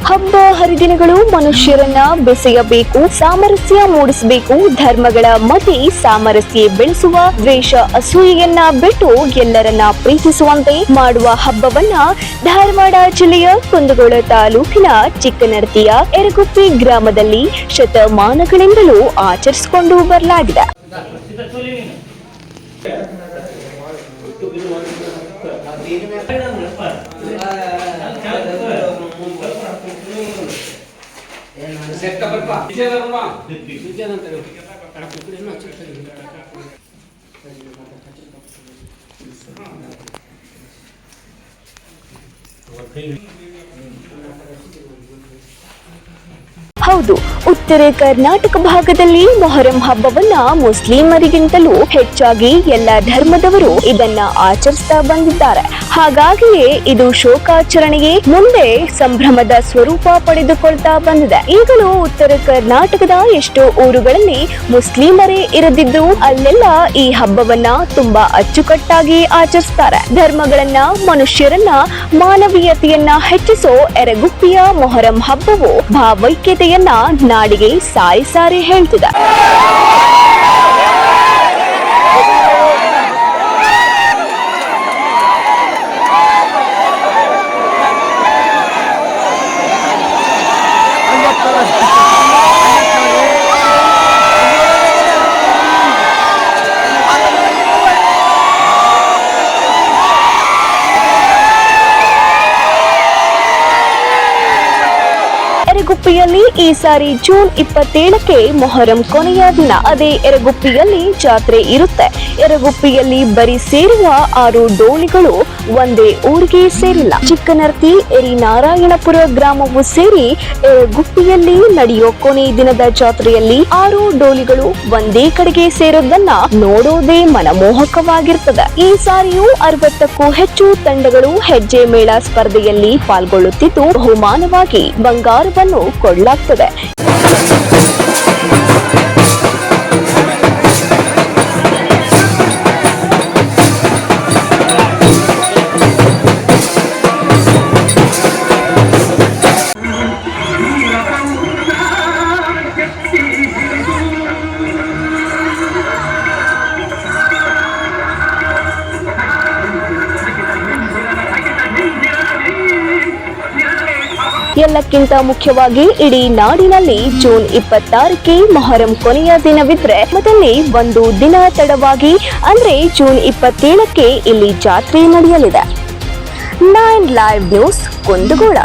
ಹಬ್ಬ ಹರಿದಿನಗಳು ಮನುಷ್ಯರನ್ನ ಬೆಸೆಯಬೇಕು, ಸಾಮರಸ್ಯ ಮೂಡಿಸಬೇಕು, ಧರ್ಮಗಳ ಮಧ್ಯೆ ಸಾಮರಸ್ಯ ಬೆಳೆಸುವ, ದ್ವೇಷ ಅಸೂಯೆಯನ್ನ ಬಿಟ್ಟು ಎಲ್ಲರನ್ನ ಪ್ರೀತಿಸುವಂತೆ ಮಾಡುವ ಹಬ್ಬವನ್ನ ಧಾರವಾಡ ಜಿಲ್ಲೆಯ ಕುಂದಗೋಳ ತಾಲೂಕಿನ ಚಿಕ್ಕನರ್ತಿಯ ಯರಗುಪ್ಪಿ ಗ್ರಾಮದಲ್ಲಿ ಶತಮಾನಗಳಿಂದಲೂ ಆಚರಿಸಿಕೊಂಡು ಬರಲಾಗಿದೆ. ಹೌದು, ಉತ್ತರ ಕರ್ನಾಟಕ ಭಾಗದಲ್ಲಿ ಮೊಹರಂ ಹಬ್ಬವನ್ನ ಮುಸ್ಲಿಮರಿಗಿಂತಲೂ ಹೆಚ್ಚಾಗಿ ಎಲ್ಲ ಧರ್ಮದವರು ಇದನ್ನ ಆಚರಿಸ್ತಾ ಬಂದಿದ್ದಾರೆ. ಹಾಗಾಗಿಯೇ ಇದು ಶೋಕಾಚರಣೆಗೆ ಮುಂದೆ ಸಂಭ್ರಮದ ಸ್ವರೂಪ ಪಡೆದುಕೊಳ್ತಾ ಬಂದಿದೆ. ಈಗಲೂ ಉತ್ತರ ಕರ್ನಾಟಕದ ಎಷ್ಟೋ ಊರುಗಳಲ್ಲಿ ಮುಸ್ಲಿಮರೇ ಇರದಿದ್ರು ಅಲ್ಲೆಲ್ಲ ಈ ಹಬ್ಬವನ್ನ ತುಂಬಾ ಅಚ್ಚುಕಟ್ಟಾಗಿ ಆಚರಿಸ್ತಾರೆ. ಧರ್ಮಗಳನ್ನ, ಮನುಷ್ಯರನ್ನ, ಮಾನವೀಯತೆಯನ್ನ ಹೆಚ್ಚಿಸೋ ಯರಗುಪ್ಪಿಯ ಮೊಹರಂ ಹಬ್ಬವು ಭಾವೈಕ್ಯತೆಯನ್ನ ನಾಡಿಗೆ ಸಾರಿ ಸಾರಿ ಹೇಳ್ತಿದೆ. ಯರಗುಪ್ಪಿಯಲ್ಲಿ ಈ ಸಾರಿ ಜೂನ್ 27ಕ್ಕೆ ಮೊಹರಂ ಕೊನೆಯ ದಿನ. ಅದೇ ಯರಗುಪ್ಪಿಯಲ್ಲಿ ಜಾತ್ರೆ ಇರುತ್ತೆ. ಯರಗುಪ್ಪಿಯಲ್ಲಿ ಬರೀ ಸೇರುವ 6 ಡೋಲಿಗಳು ಒಂದೇ ಊರಿಗೆ ಸೇರಿಲ್ಲ. ಚಿಕ್ಕನರ್ತಿ, ಎರಿನಾರಾಯಣಪುರ ಗ್ರಾಮವು ಸೇರಿ ಯರಗುಪ್ಪಿಯಲ್ಲಿ ನಡೆಯೋ ಕೊನೆ ದಿನದ ಜಾತ್ರೆಯಲ್ಲಿ 6 ಡೋಲಿಗಳು ಒಂದೇ ಕಡೆಗೆ ಸೇರೋದನ್ನ ನೋಡೋದೇ ಮನಮೋಹಕವಾಗಿರ್ತದೆ. ಈ ಸಾರಿಯೂ 60ಕ್ಕೂ ಹೆಚ್ಚು ತಂಡಗಳು ಹೆಜ್ಜೆ ಮೇಳ ಸ್ಪರ್ಧೆಯಲ್ಲಿ ಪಾಲ್ಗೊಳ್ಳುತ್ತಿದ್ದು ಬಹುಮಾನವಾಗಿ ಬಂಗಾರವನ್ನು ಕೊಡಲಾಗ್ತದೆ. ಎಲ್ಲಕ್ಕಿಂತ ಮುಖ್ಯವಾಗಿ ಇಡೀ ನಾಡಿನಲ್ಲಿ ಜೂನ್ 26ಕ್ಕೆ ಮೊಹರಂ ಕೊನೆಯ ದಿನವಿದ್ರೆ ಮೊದಲೇ ಒಂದು ದಿನ ತಡವಾಗಿ ಅಂದ್ರೆ ಜೂನ್ 27ಕ್ಕೆ ಇಲ್ಲಿ ಜಾತ್ರೆ ನಡೆಯಲಿದೆ. 9 ಲೈವ್ ನ್ಯೂಸ್ ಕುಂದಗೋಳ.